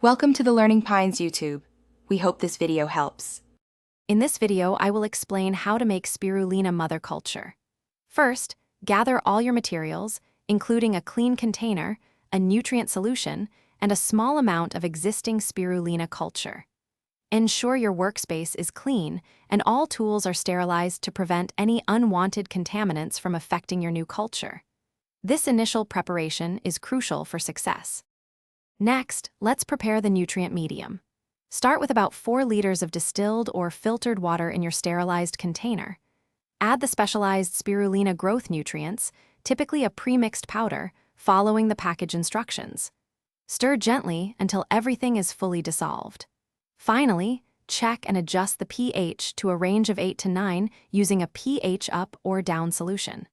Welcome to the Learning Pines YouTube. We hope this video helps. In this video, I will explain how to make spirulina mother culture. First, gather all your materials, including a clean container, a nutrient solution, and a small amount of existing spirulina culture. Ensure your workspace is clean and all tools are sterilized to prevent any unwanted contaminants from affecting your new culture. This initial preparation is crucial for success. Next, let's prepare the nutrient medium. Start with about 4 liters of distilled or filtered water in your sterilized container. Add the specialized spirulina growth nutrients, typically a pre-mixed powder, following the package instructions. Stir gently until everything is fully dissolved. Finally, check and adjust the pH to a range of 8 to 9 using a pH up or down solution.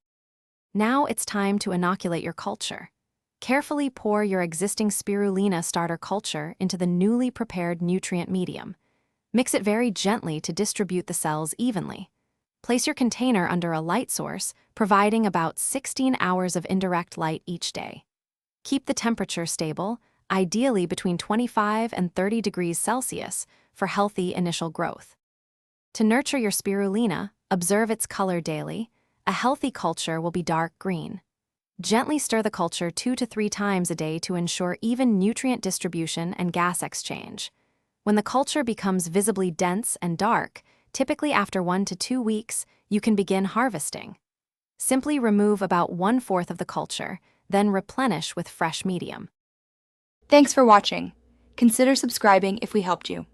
Now it's time to inoculate your culture. Carefully pour your existing spirulina starter culture into the newly prepared nutrient medium. Mix it very gently to distribute the cells evenly. Place your container under a light source, providing about 16 hours of indirect light each day. Keep the temperature stable, ideally between 25 and 30 degrees Celsius, for healthy initial growth. To nurture your spirulina, observe its color daily. A healthy culture will be dark green. Gently stir the culture 2 to 3 times a day to ensure even nutrient distribution and gas exchange. When the culture becomes visibly dense and dark, typically after 1 to 2 weeks, you can begin harvesting. Simply remove about 1/4 of the culture, then replenish with fresh medium. Thanks for watching. Consider subscribing if we helped you.